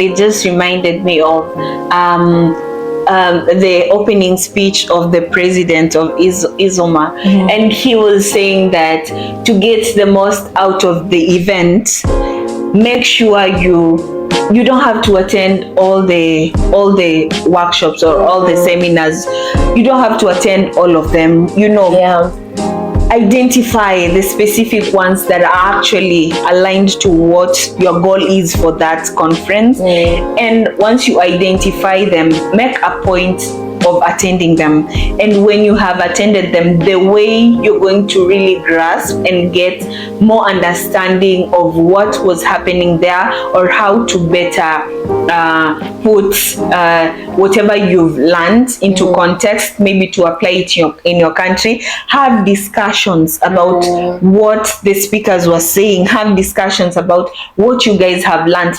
It just reminded me of the opening speech of the president of Esomar, and he was saying that to get the most out of the event, make sure you don't have to attend all the workshops or all the seminars. You don't have to attend all of them. Identify the specific ones that are actually aligned to what your goal is for that conference. And once you identify them, make a point of attending them. And when you have attended them, the way you're going to really grasp and get more understanding of what was happening there, or how to better put whatever you've learned into context, maybe to apply it in your country. Have discussions about what the speakers were saying. Have discussions about what you guys have learned.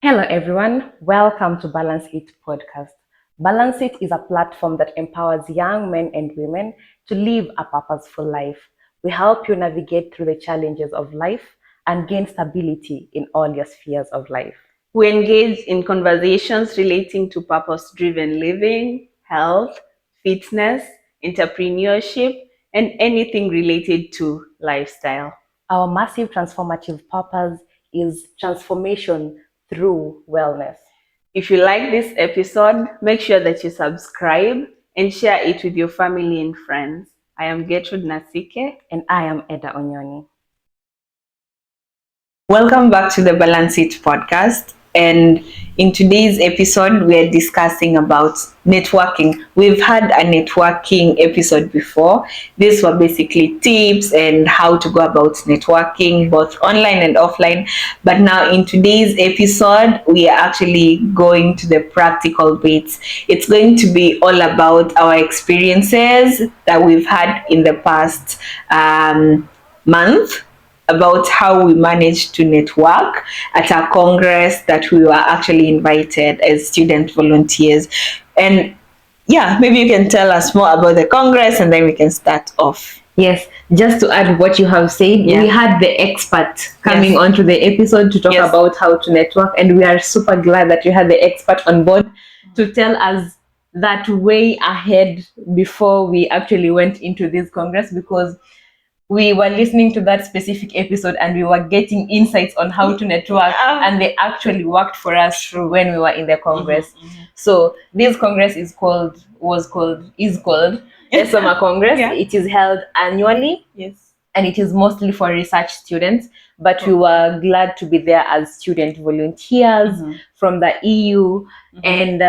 Hello everyone, welcome to Balance It podcast. Balance It is a platform that empowers young men and women to live a purposeful life. We help you navigate through the challenges of life and gain stability in all your spheres of life. We engage in conversations relating to purpose-driven living, health, fitness, entrepreneurship, and anything related to lifestyle. Our massive transformative purpose is transformation through wellness. If you like this episode, make sure that you subscribe and share it with your family and friends. I am Gertrude Nasike. And I am Eda Onyoni. Welcome back to the Balance It podcast. And in today's episode, we are discussing about networking. We've had a networking episode before. These were basically tips and how to go about networking, both online and offline. But now in today's episode, we are actually going to the practical bits. It's going to be all about our experiences that we've had in the past month, about how we managed to network at a congress that we were actually invited as student volunteers. And yeah, maybe you can tell us more about the congress and then we can start off. Yes, just to add what you have said, we had the expert coming onto the episode to talk about how to network, and we are super glad that you had the expert on board to tell us that way ahead before we actually went into this congress, because we were listening to that specific episode and we were getting insights on how to network, and they actually worked for us when we were in the congress. So this congress is called Esomar Congress. It is held annually. And it is mostly for research students, but we were glad to be there as student volunteers from the EU, and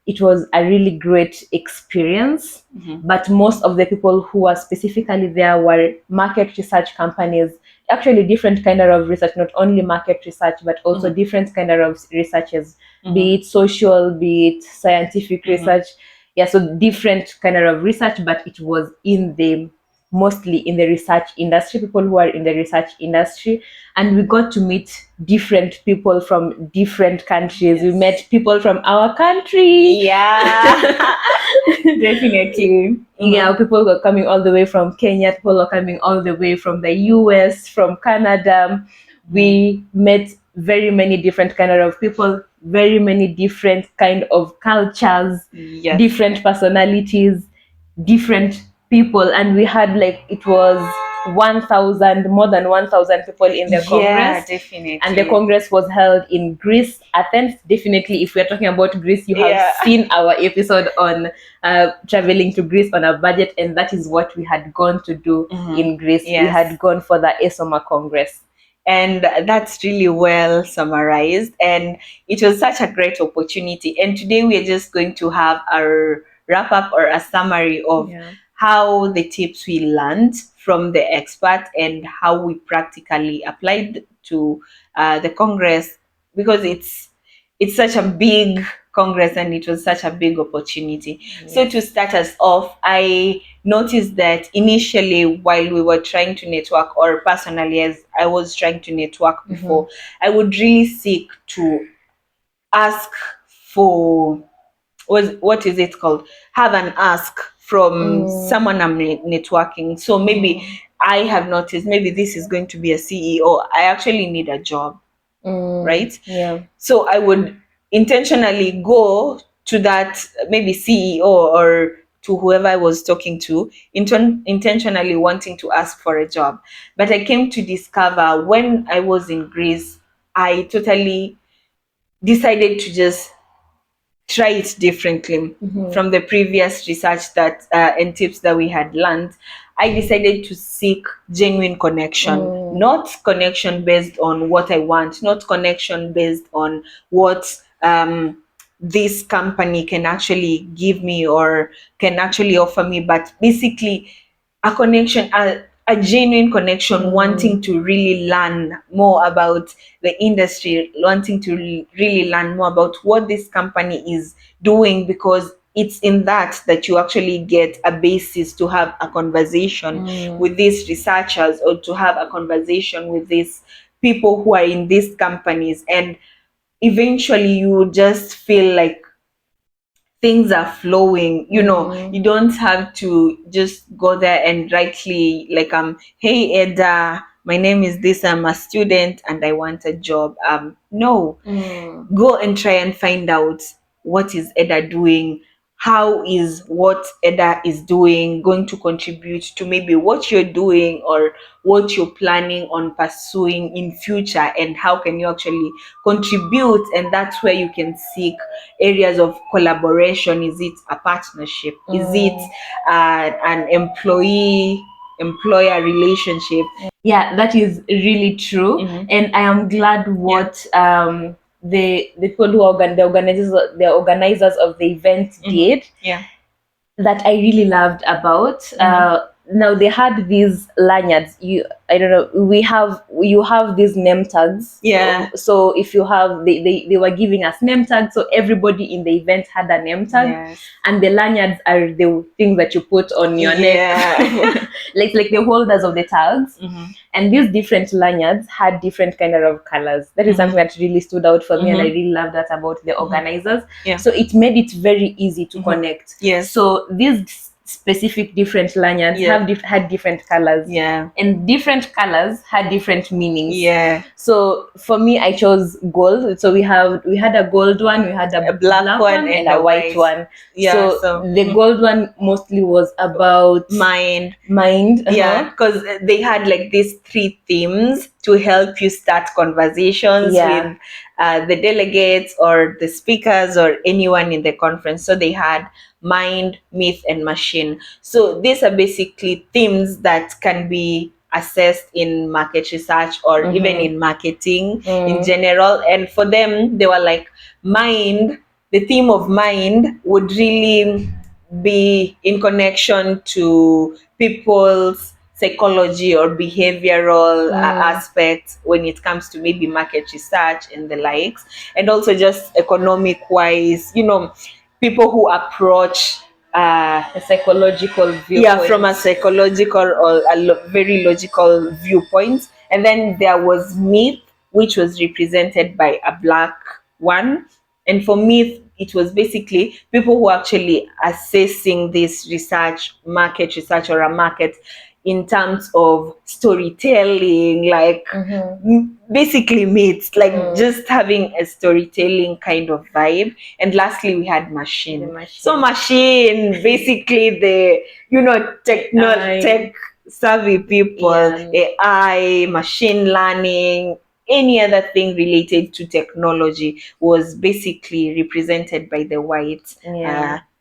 it was a really great experience. But most of the people who were specifically there were market research companies, actually different kind of research, not only market research, but also different kind of researches, be it social, be it scientific research. So different kind of research, but it was mostly in the research industry, people who are in the research industry. And we got to meet different people from different countries. We met people from our country. Definitely. People were coming all the way from Kenya, people were coming all the way from the US, from Canada. We met very many different kind of people, very many different kind of cultures, different personalities, different people. And we had it was more than 1,000 people in the congress. Definitely. And the congress was held in Greece, Athens. Definitely, if we're talking about Greece, you have seen our episode on traveling to Greece on a budget, and that is what we had gone to do in Greece. We had gone for the Esomar Congress. And that's really well summarized, and it was such a great opportunity. And today we're just going to have a wrap up or a summary of how the tips we learned from the expert and how we practically applied to the congress, because it's such a big Congress, and it was such a big opportunity. So to start us off, I noticed that initially while we were trying to network, or personally as I was trying to network before, I would really seek to ask for, what is it called, have an ask from someone I'm networking. So maybe I have noticed maybe this is going to be a CEO, I actually need a job, right? Yeah. So I would intentionally go to that maybe CEO or to whoever I was talking to, intentionally wanting to ask for a job. But I came to discover when I was in Greece, I totally decided to just try it differently from the previous research that and tips that we had learned. I decided to seek genuine connection, not connection based on what I want, not connection based on what this company can actually give me or can actually offer me, but basically a connection, a genuine connection, wanting to really learn more about the industry, wanting to really learn more about what this company is doing, because it's in that you actually get a basis to have a conversation with these researchers, or to have a conversation with these people who are in these companies. And eventually you just feel like things are flowing. You don't have to just go there and rightly like, hey Eda, my name is this, I'm a student and I want a job. No, go and try and find out what is Eda doing, how is what Eda is doing going to contribute to maybe what you're doing or what you're planning on pursuing in future, and how can you actually contribute. And that's where you can seek areas of collaboration. Is it a partnership? Is it an employer relationship? Yeah, that is really true. And I am glad what the people who the organizers of the event did, Yeah. that I really loved about. Now they had these lanyards. I don't know. You have these name tags. Yeah. So if you have, they were giving us name tags. So everybody in the event had a name tag. Yes. And the lanyards are the things that you put on your neck, like the holders of the tags. And these different lanyards had different kind of colors. That is something that really stood out for me, and I really love that about the organizers. Yeah. So it made it very easy to connect. Yes. So these specific different lanyards had different colors. Yeah. And different colors had different meanings. Yeah. So for me, I chose gold. So we had a gold one, we had a black one, and a white one. Yeah. So the gold one mostly was about mind. Yeah, because they had like these 3 themes to help you start conversations with the delegates or the speakers or anyone in the conference. So they had mind, myth, and machine. So these are basically themes that can be assessed in market research or even in marketing in general. And for them, they were like, mind, the theme of mind would really be in connection to people's psychology or behavioral aspects when it comes to maybe market research and the likes. And also just economic wise, people who approach a psychological viewpoint. from a psychological or very logical viewpoint. And then there was myth, which was represented by a black one. And for myth, it was basically people who actually assessing this market research or a market in terms of storytelling, like basically myths, like just having a storytelling kind of vibe. And lastly, we had machine. So machine, basically the tech savvy people, AI, machine learning, any other thing related to technology was basically represented by the white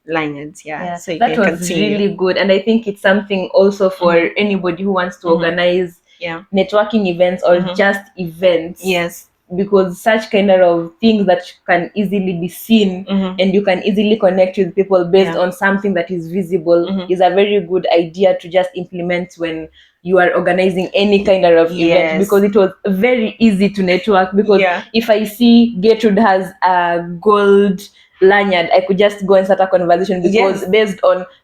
lanyards. So that was really good, and I think it's something also for anybody who wants to organize networking events or just events. Yes. Because such kind of things that can easily be seen and you can easily connect with people based on something that is visible is a very good idea to just implement when you are organizing any kind of event, because it was very easy to network. Because if I see Gertrude has a gold lanyard, I could just go and start a conversation because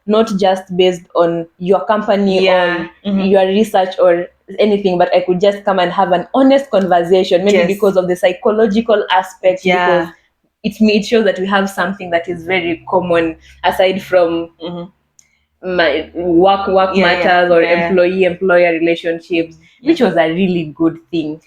not just based on your company or your research or anything, but I could just come and have an honest conversation, maybe because of the psychological aspect, because it shows that we have something that is very common aside from my work matters or employee-employer relationships, which was a really good thing.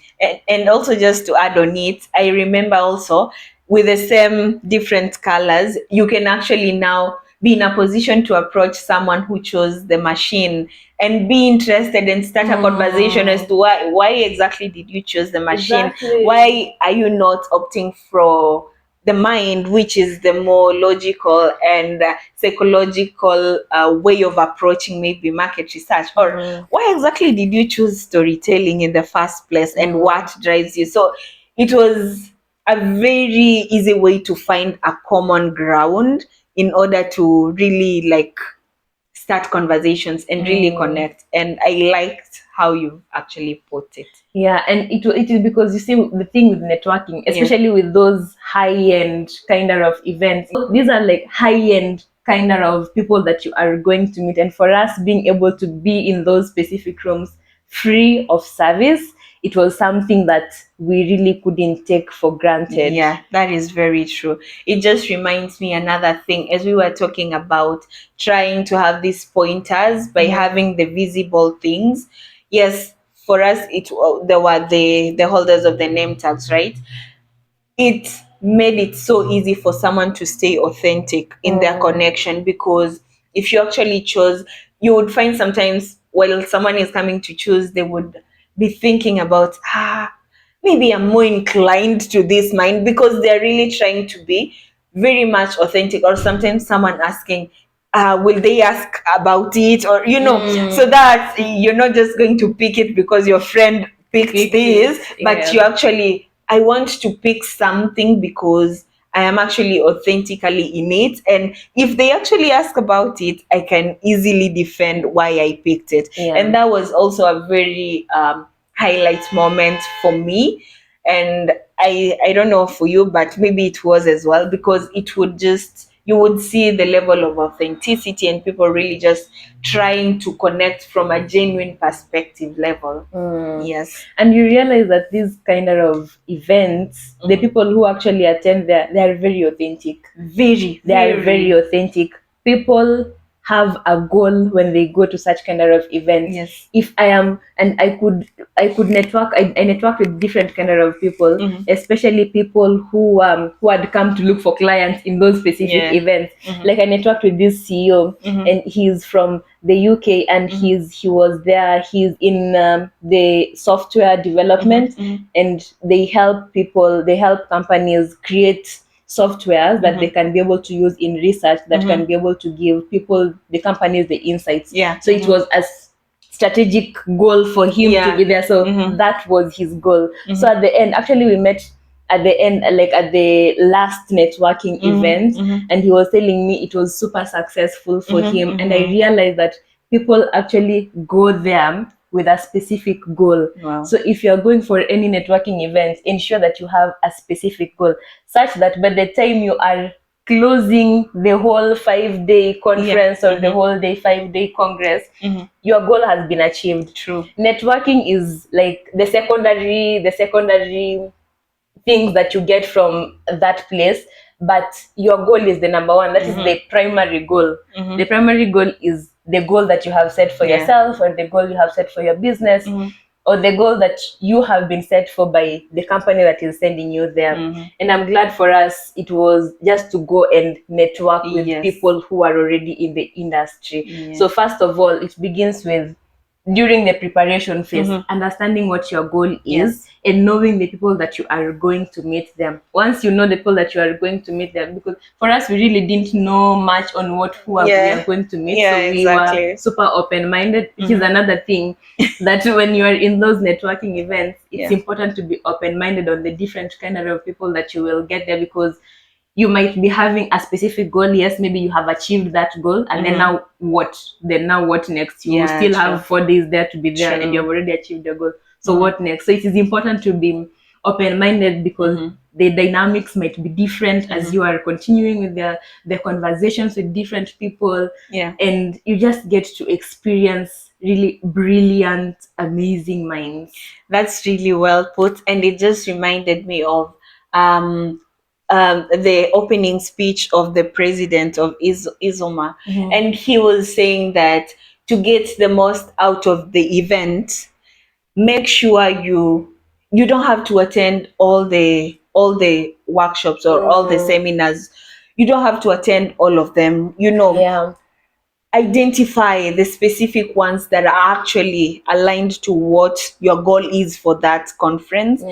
And also, just to add on it, I remember also with the same different colors, you can actually now be in a position to approach someone who chose the machine and be interested and start a conversation as to why exactly did you choose the machine? Why are you not opting for the mind, which is the more logical and psychological way of approaching maybe market research? Or why exactly did you choose storytelling in the first place, and what drives you? So it was a very easy way to find a common ground in order to really like start conversations and really connect. And I liked how you actually put it. Yeah, and it is because you see the thing with networking, especially with those high-end kind of events, these are like high-end kind of people that you are going to meet. And for us, being able to be in those specific rooms free of service, it was something that we really couldn't take for granted. Yeah, that is very true. It just reminds me another thing, as we were talking about trying to have these pointers by having the visible things. Yes, for us, there were the holders of the name tags, right? It made it so easy for someone to stay authentic in their connection, because if you actually chose, you would find sometimes while someone is coming to choose, they would be thinking about, maybe I'm more inclined to this mind, because they're really trying to be very much authentic. Or sometimes someone asking, will they ask about it? Or, so that you're not just going to pick it because your friend picked this, but you actually, I want to pick something because I am actually authentically in it. And if they actually ask about it, I can easily defend why I picked it. And that was also a very highlight moment for me. And I don't know for you, but maybe it was as well, because it would just, you would see the level of authenticity and people really just trying to connect from a genuine perspective level. Yes. And you realize that these kind of events, the people who actually attend there, they are very authentic. They are very authentic. People have a goal when they go to such kind of events. Yes. If I am, and I could network, I network with different kind of people, especially people who had come to look for clients in those specific events. Like I networked with this CEO, and he's from the UK, and he was there. He's in the software development, and they help companies create softwares that they can be able to use in research, that can be able to give the companies, the insights. So it was a strategic goal for him to be there. So that was his goal. So at the end, actually we met at the end, like at the last networking event, and he was telling me it was super successful for him. And I realized that people actually go there with a specific goal. Wow. So if you're going for any networking event, ensure that you have a specific goal, such that by the time you are closing the whole 5-day conference or the whole 5-day congress, your goal has been achieved. True. Networking is like the secondary things that you get from that place, but your goal is the number one. That is the primary goal. The primary goal is the goal that you have set for yourself, or the goal you have set for your business, or the goal that you have been set for by the company that is sending you there. And I'm glad for us, it was just to go and network with people who are already in the industry. So first of all, it begins with, during the preparation phase, understanding what your goal is and knowing the people that you are going to meet them. Once you know the people that you are going to meet them, because for us, we really didn't know much on who we are going to meet. So we were super open-minded, which is another thing that when you are in those networking events, it's important to be open-minded on the different kind of people that you will get there, because you might be having a specific goal. Yes, maybe you have achieved that goal, and then now what? Then now what next? You still have 4 days there to be there, and you have already achieved your goal. So what next? So it is important to be open-minded, because the dynamics might be different as you are continuing with the conversations with different people. And you just get to experience really brilliant, amazing minds. That's really well put, and it just reminded me of the opening speech of the president of Esomar, and he was saying that to get the most out of the event, make sure you don't have to attend all the workshops or all the seminars. You don't have to attend all of them. Identify the specific ones that are actually aligned to what your goal is for that conference.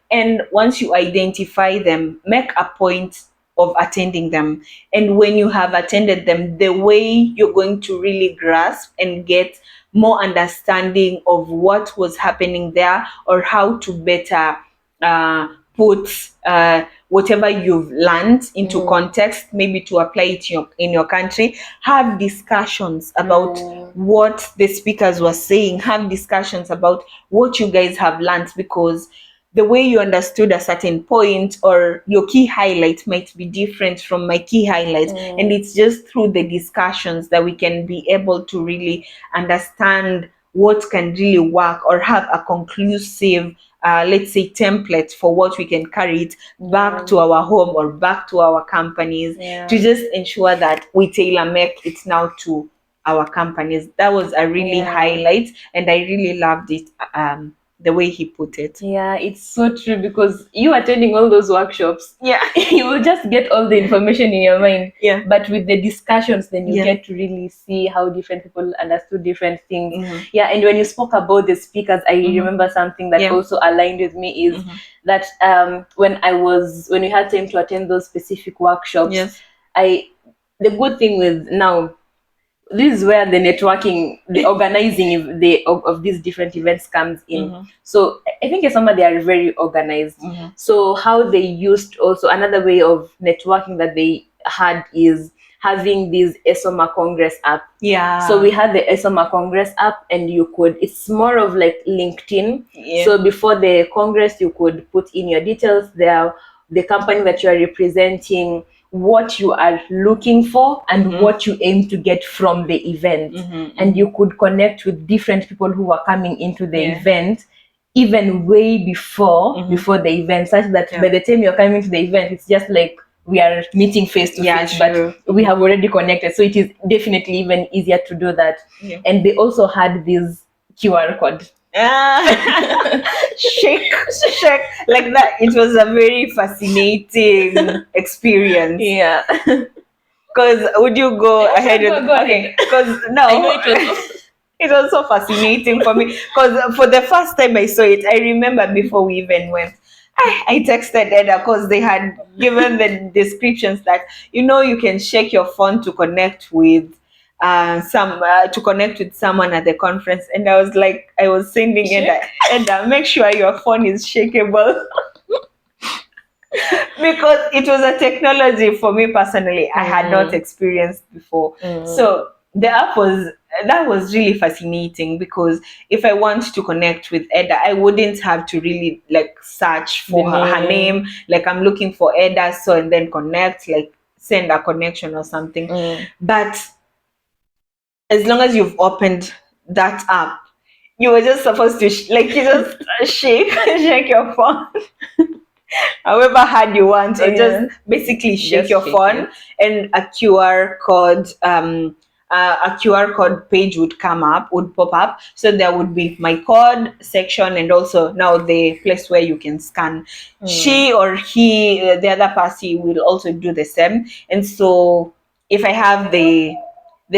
And once you identify them, make a point of attending them. And when you have attended them, the way you're going to really grasp and get more understanding of what was happening there, or how to better put whatever you've learned into context, maybe to apply it in your country. Have discussions about what the speakers were saying. Have discussions about what you guys have learned, because the way you understood a certain point or your key highlight might be different from my key highlight. And it's just through the discussions that we can be able to really understand what can really work, or have a conclusive let's say template for what we can carry it back to our home or back to our companies, to just ensure that we tailor make it now to our companies. That was a really highlight, and I really loved it, the way he put it. Yeah, it's so true, because you attending all those workshops, you will just get all the information in your mind. But with the discussions, then you get to really see how different people understood different things. And when you spoke about the speakers, I remember something that also aligned with me is that when we had time to attend those specific workshops, the good thing with now, this is where the networking, the organizing of these different events comes in. So I think Esomar, they are very organized. So how they used, also another way of networking that they had is having this Esomar Congress app. So we had the Esomar Congress app, and it's more of like LinkedIn. So before the Congress, you could put in your details there, the company that you are representing, what you are looking for, and what you aim to get from the event. And you could connect with different people who are coming into the event, even way before the event, such that by the time you're coming to the event, it's just like we are meeting face to face, but we have already connected. So it is definitely even easier to do that. And they also had this QR code. Shake like that. It was a very fascinating experience. Because would you go ahead? Go ahead. Because no, I know it was so fascinating for me, because for the first time I saw it, I remember before we even went, I texted Eda, because they had given the descriptions that you can shake your phone to connect with someone at the conference. And I was like, I was sending Eda, make sure your phone is shakeable. Because it was a technology for me personally I had not experienced before. So the app was really fascinating, because if I want to connect with Eda, I wouldn't have to really like search for her name, like I'm looking for Eda, so, and then connect, like send a connection or something. But as long as you've opened that app, you were just supposed to you just shake your phone however hard you want, or just basically shake your phone, and a QR code page would pop up. So there would be my code section, and also now the place where you can scan. She or he, the other party, will also do the same. And so if I have the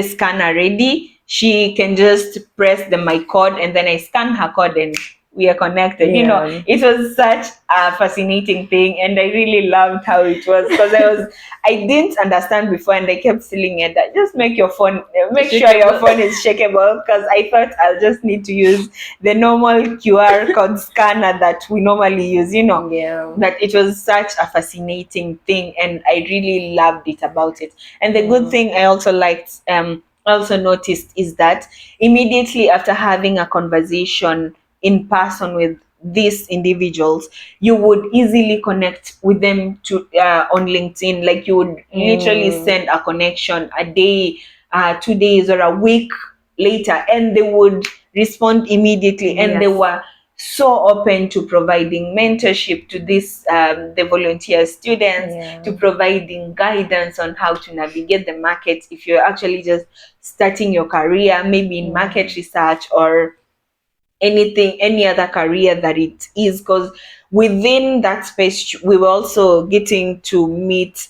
scanner ready, she can just press my code, and then I scan her code, and we are connected. It was such a fascinating thing, and I really loved how it was, because I didn't understand before, and I kept telling it that just make sure your phone is shakeable, because I thought I'll just need to use the normal QR code scanner that we normally use. But it was such a fascinating thing, and I really loved it about it. And the good thing I also liked, also noticed, is that immediately after having a conversation in person with these individuals, you would easily connect with them to on LinkedIn. Like you would literally send a connection a day, 2 days, or a week later, and they would respond immediately. And they were so open to providing mentorship to this the volunteer students, to providing guidance on how to navigate the market if you're actually just starting your career, maybe in market research or any other career that it is. Because within that space we were also getting to meet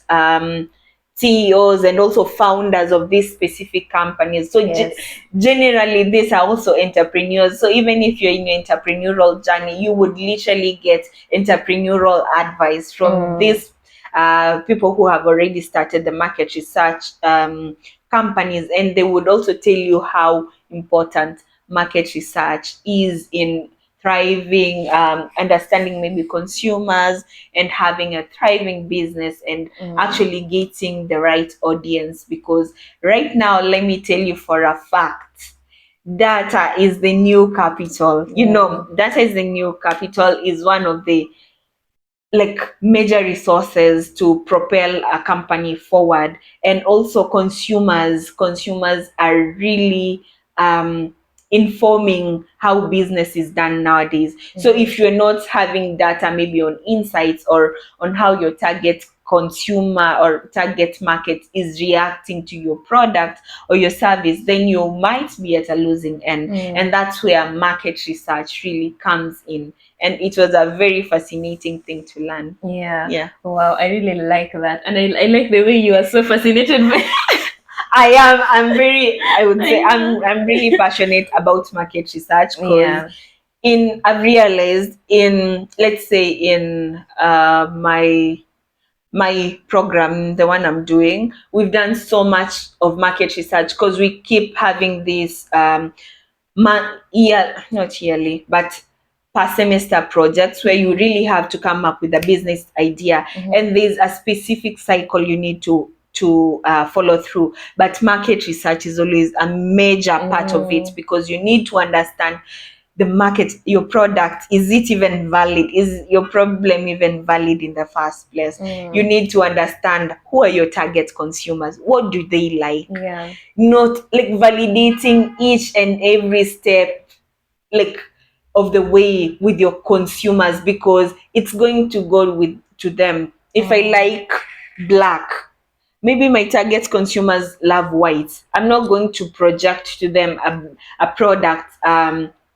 CEOs and also founders of these specific companies. So generally these are also entrepreneurs. So even if you're in your entrepreneurial journey, you would literally get entrepreneurial advice from these people who have already started the market research companies, and they would also tell you how important market research is in thriving, understanding maybe consumers, and having a thriving business, and actually getting the right audience. Because right now, let me tell you for a fact, data is the new capital. Data is the new capital, is one of the major resources to propel a company forward. And also consumers are really informing how business is done nowadays. So if you're not having data maybe on insights or on how your target consumer or target market is reacting to your product or your service, then you might be at a losing end. And that's where market research really comes in. And it was a very fascinating thing to learn. Wow, I really like that. And I like the way you are so fascinated by I'm really passionate about market research, because I've realized let's say in my program, the one I'm doing, we've done so much of market research, because we keep having this not yearly, but per semester projects, where you really have to come up with a business idea, and there's a specific cycle you need to follow through. But market research is always a major part of it, because you need to understand the market, your product, is it even valid? Is your problem even valid in the first place? You need to understand who are your target consumers, what do they like, not validating each and every step of the way with your consumers, because it's going to go to them. If I like black, maybe my target consumers love white. I'm not going to project to them a product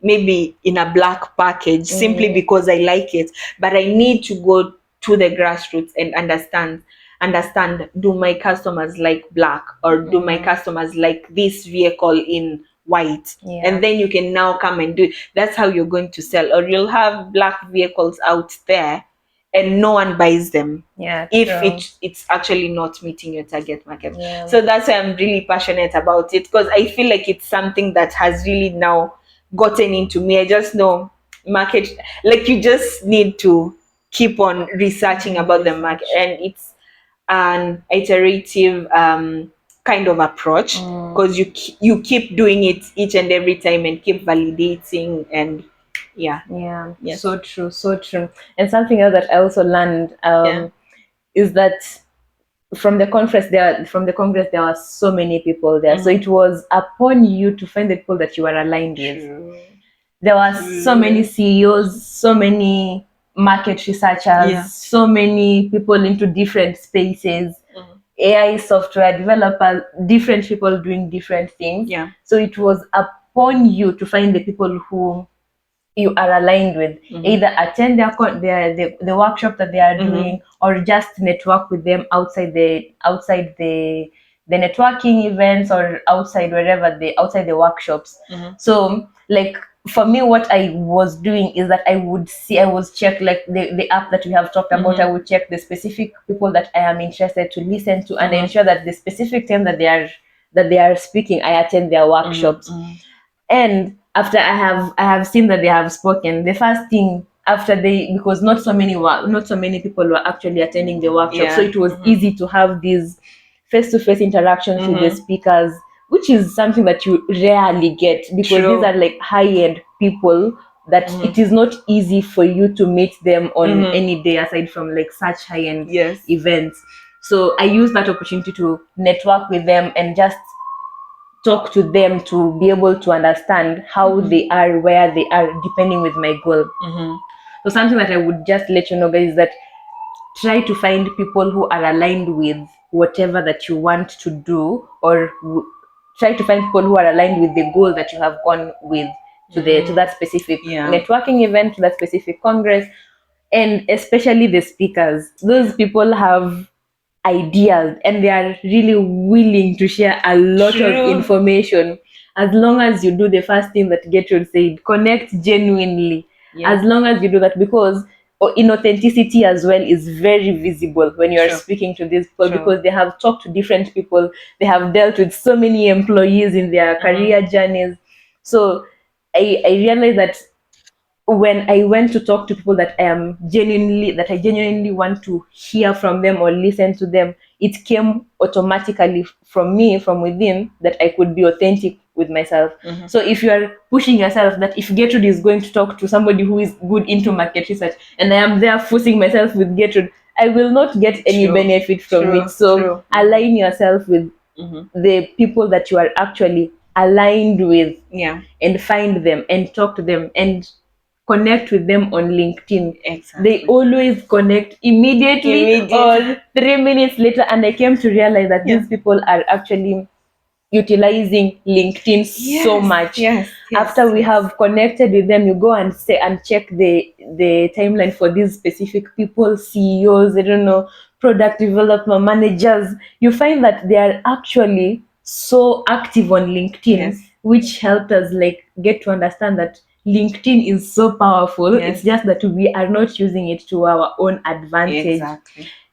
maybe in a black package simply because I like it. But I need to go to the grassroots and understand, do my customers like black, or do my customers like this vehicle in white? And then you can now come and do it. That's how you're going to sell. Or you'll have black vehicles out there and no one buys them if it's actually not meeting your target market. So that's why I'm really passionate about it, because I feel like it's something that has really now gotten into me. I just know market, you just need to keep on researching about the market, and it's an iterative kind of approach, because you keep doing it each and every time and keep validating. And so true. And something else that I also learned is that from the conference there were so many people there. So it was upon you to find the people that you are aligned with. There were so many CEOs, so many market researchers, so many people into different spaces, AI software developers, different people doing different things. So it was upon you to find the people who you are aligned with, either attend the workshop that they are doing, or just network with them outside the networking events, or outside the workshops. So for me, what I was doing is that I was check the app that we have talked about. I would check the specific people that I am interested to listen to, and ensure that the specific time that they are speaking, I attend their workshops. And after I have seen that they have spoken, the first thing after because not so many people were actually attending the workshop, so it was easy to have these face-to-face interactions with the speakers, which is something that you rarely get, because these are high-end people that it is not easy for you to meet them on any day aside from like such high-end events. So I use that opportunity to network with them and just talk to them to be able to understand how they are, where they are, depending with my goal. So something that I would just let you know, guys, is that try to find people who are aligned with whatever that you want to do, or try to find people who are aligned with the goal that you have gone with to that specific networking event, to that specific congress. And especially the speakers, those people have ideas and they are really willing to share a lot of information, as long as you do the first thing that Gertrude said, connect genuinely. As long as you do that, because inauthenticity as well is very visible when you are speaking to these people, because they have talked to different people, they have dealt with so many employees in their career journeys. So I realized that when I went to talk to people that I genuinely want to hear from them or listen to them, it came automatically from me, from within, that I could be authentic with myself. So if you are pushing yourself, that if Gertrude is going to talk to somebody who is good into market research, and I am there forcing myself with Gertrude, I will not get any benefit from it. So align yourself with the people that you are actually aligned with, and find them and talk to them and connect with them on LinkedIn. They always connect immediately or 3 minutes later. And I came to realize that these people are actually utilizing LinkedIn so much. After we have connected with them, you go and say and check the timeline for these specific people, CEOs, I don't know, product development managers. You find that they are actually so active on LinkedIn, which helped us like get to understand that LinkedIn is so powerful. It's just that we are not using it to our own advantage.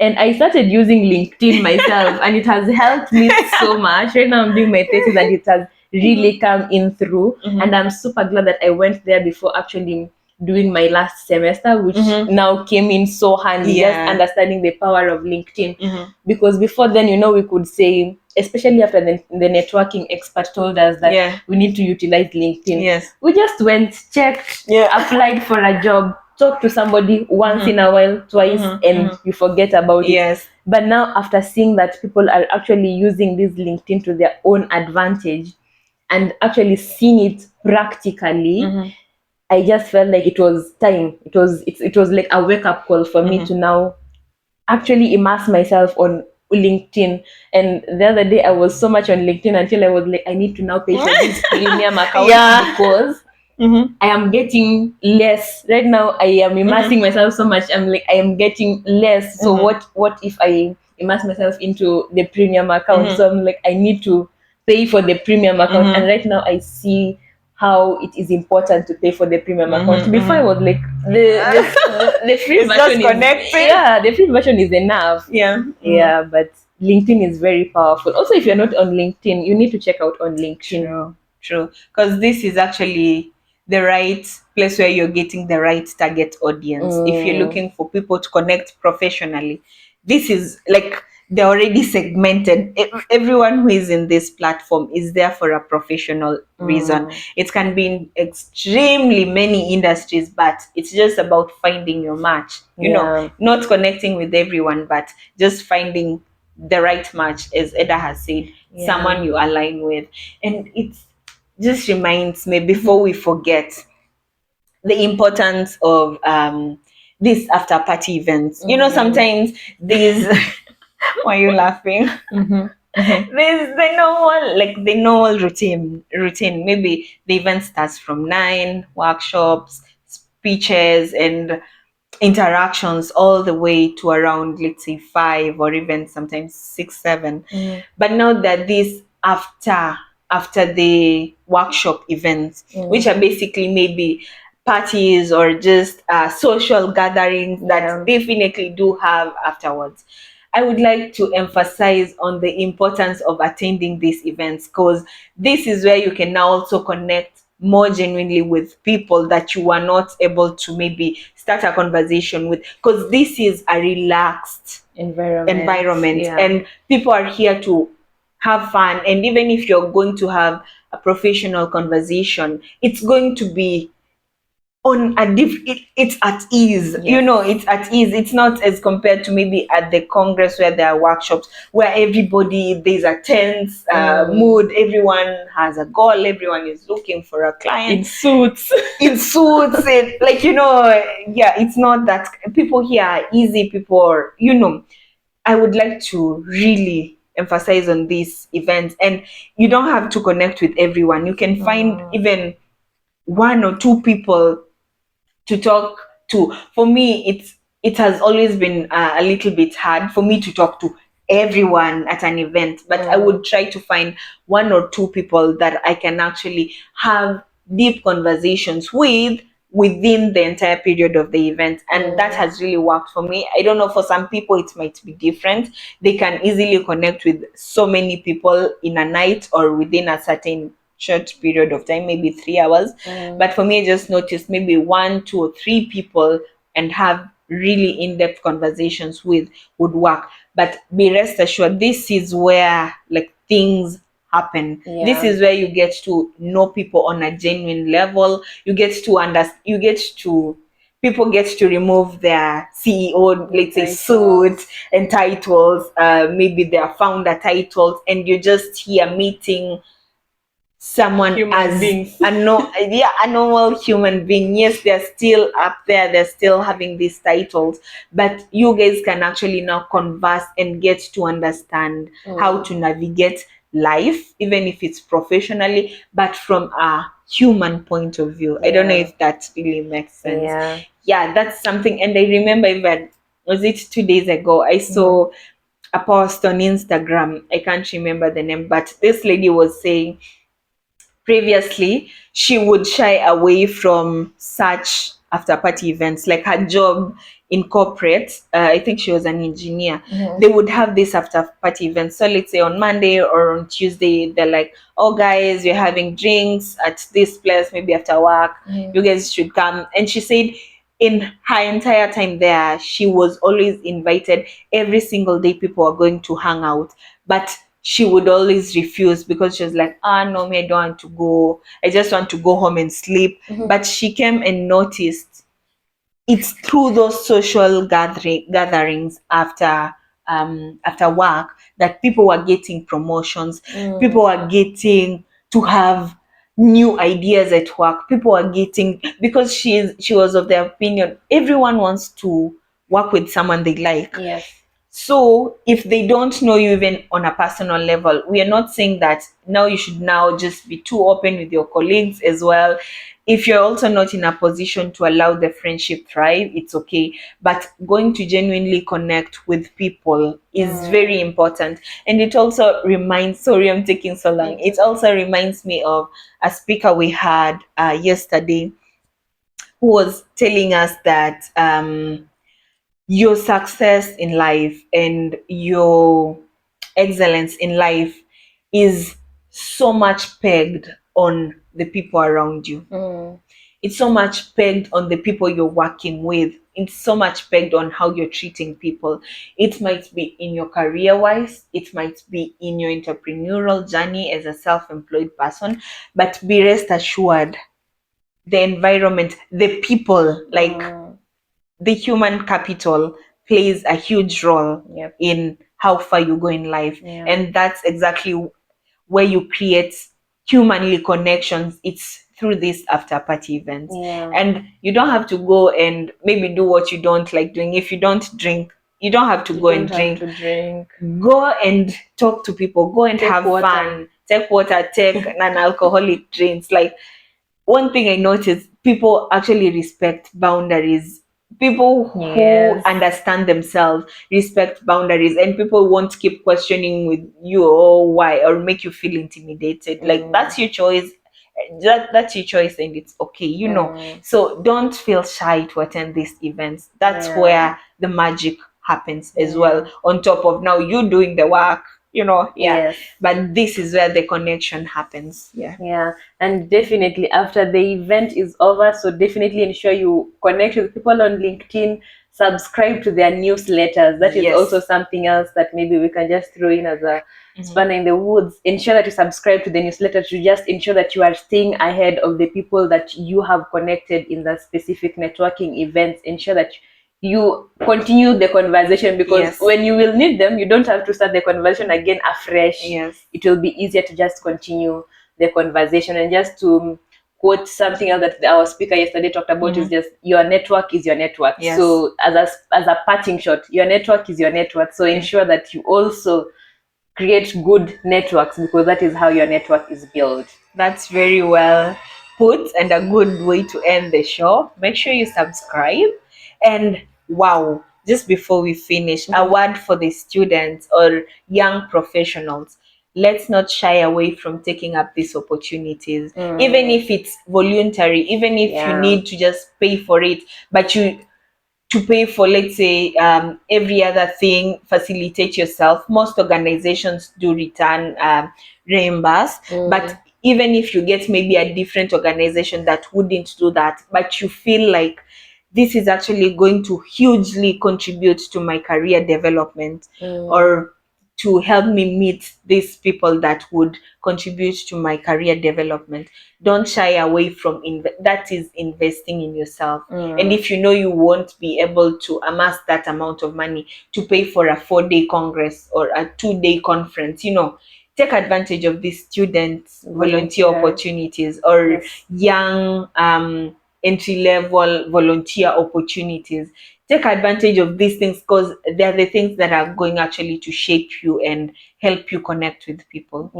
And I started using LinkedIn myself, and it has helped me so much. Right now I'm doing my thesis, and it has really come in through. And I'm super glad that I went there before actually doing my last semester, which now came in so handy, just understanding the power of LinkedIn. Because before then, we could say, especially after the networking expert told us that we need to utilize LinkedIn. We just went, checked, applied for a job, talk to somebody once in a while, twice, and you forget about it. But now, after seeing that people are actually using this LinkedIn to their own advantage and actually seeing it practically, I just felt like it was time. It was like a wake up call for me to now actually immerse myself on LinkedIn. And the other day I was so much on LinkedIn until I was like, I need to now pay for this premium account because I am getting less. Right now I am immersing myself so much. I'm like, I am getting less. So what if I immerse myself into the premium account? So I'm like, I need to pay for the premium account. And right now I see how it is important to pay for the premium account. Before I was like, the free version the free version is enough. But LinkedIn is very powerful. Also, if you're not on LinkedIn, you need to check out on LinkedIn. True. Because this is actually the right place where you're getting the right target audience. If you're looking for people to connect professionally, this is like they're already segmented. Everyone who is in this platform is there for a professional reason. It can be in extremely many industries, but it's just about finding your match. Not connecting with everyone, but just finding the right match, as Eda has said, someone you align with. And it's just reminds me, before we forget, the importance of these after party events. Sometimes these why are you laughing? There's the normal routine. Maybe the event starts from 9, workshops, speeches, and interactions all the way to around, let's say, 5, or even sometimes 6, 7. But now that this after the workshop events, which are basically maybe parties or just social gatherings that definitely do have afterwards, I would like to emphasize on the importance of attending these events, because this is where you can now also connect more genuinely with people that you were not able to maybe start a conversation with, because this is a relaxed environment and people are here to have fun. And even if you're going to have a professional conversation, it's going to be on a it's at ease. Yes. It's at ease. It's not as compared to maybe at the congress where there are workshops where everybody, there's a tense mood, everyone has a goal, everyone is looking for a client In suits. in suits, and like, yeah, it's not that. People here are easy people are, I would like to really emphasize on these events, and you don't have to connect with everyone. You can find even one or two people to talk to. For me, it has always been a little bit hard for me to talk to everyone at an event, but I would try to find one or two people that I can actually have deep conversations with within the entire period of the event, and that has really worked for me. I don't know, for some people it might be different. They can easily connect with so many people in a night or within a certain short period of time, maybe 3 hours. But for me, I just noticed maybe one, two, or three people and have really in-depth conversations with would work. But be rest assured, this is where like things happen. This is where you get to know people on a genuine level. You get to understand. People get to remove their CEO, let's say, suit and titles, maybe their founder titles, and you're just here meeting someone Human as beings. a normal human being. Yes, they're still up there, they're still having these titles, but you guys can actually now converse and get to understand how to navigate life, even if it's professionally, but from a human point of view. I don't know if that really makes sense. Yeah, that's something. And I remember, even was it 2 days ago, I saw a post on Instagram. I can't remember the name, but this lady was saying previously she would shy away from such after party events, like her job in corporate. I think she was an engineer. They would have this after party events. So let's say on Monday or on Tuesday, they're like, oh guys, we're having drinks at this place, maybe after work, you guys should come. And she said in her entire time there, she was always invited. Every single day people are going to hang out, but she would always refuse because she was like, no, me, I don't want to go. I just want to go home and sleep. But she came and noticed it's through those social gatherings after work that people were getting promotions. People were getting to have new ideas at work. People are getting, because she was of the opinion everyone wants to work with someone they like. So if they don't know you even on a personal level, we are not saying that now you should now just be too open with your colleagues as well. If you're also not in a position to allow the friendship thrive, it's okay. But going to genuinely connect with people is very important. And it also reminds, sorry, I'm taking so long. It also reminds me of a speaker we had yesterday who was telling us that your success in life and your excellence in life is so much pegged on the people around you. It's so much pegged on the people you're working with. It's so much pegged on how you're treating people. It might be in your career wise, it might be in your entrepreneurial journey as a self-employed person, but be rest assured the environment, the people, like the human capital plays a huge role in how far you go in life. And that's exactly where you create humanly connections. It's through these after party events. And you don't have to go and maybe do what you don't like doing. If you don't drink, you don't have to go and drink. Go and talk to people, go and have fun, take water, take non-alcoholic drinks. Like, one thing I noticed, people actually respect boundaries. People who understand themselves respect boundaries, and people won't keep questioning with you or why, or make you feel intimidated. Like, that's your choice. That's your choice, and it's okay. So don't feel shy to attend these events. That's where the magic happens as well. On top of now you doing the work, but this is where the connection happens. And definitely after the event is over, so definitely ensure you connect with people on LinkedIn, subscribe to their newsletters. That is also something else that maybe we can just throw in as a Spanner in the Woods, ensure that you subscribe to the newsletter to just ensure that you are staying ahead of the people that you have connected in the specific networking events. Ensure that you continue the conversation, because when you will need them, you don't have to start the conversation again afresh. It will be easier to just continue the conversation. And just to quote something else that our speaker yesterday talked about, is just, your network is your network. So as a parting shot, your network is your network. So ensure that you also create good networks, because that is how your network is built. That's very well put and a good way to end the show. Make sure you subscribe. And wow, just before we finish, a word for the students or young professionals. Let's not shy away from taking up these opportunities, even if it's voluntary, even if you need to just pay for it, but you to pay for, let's say, every other thing, facilitate yourself. Most organizations do return reimburse, but even if you get maybe a different organization that wouldn't do that, but you feel like this is actually going to hugely contribute to my career development, or to help me meet these people that would contribute to my career development, don't shy away from that is investing in yourself. And if you know you won't be able to amass that amount of money to pay for a 4-day congress or a 2-day conference, take advantage of these student volunteer opportunities, or young entry level volunteer opportunities. Take advantage of these things, because they're the things that are going actually to shape you and help you connect with people.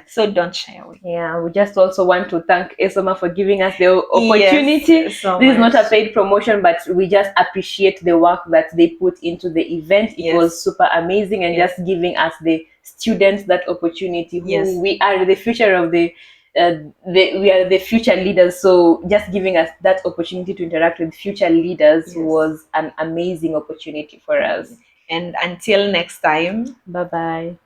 So don't shy away. We just also want to thank Esomar for giving us the opportunity. This is not a paid promotion, but we just appreciate the work that they put into the event. It was super amazing, and just giving us, the students, that opportunity. We are the future of we are the future leaders. So just giving us that opportunity to interact with future leaders was an amazing opportunity for us. And until next time, bye bye.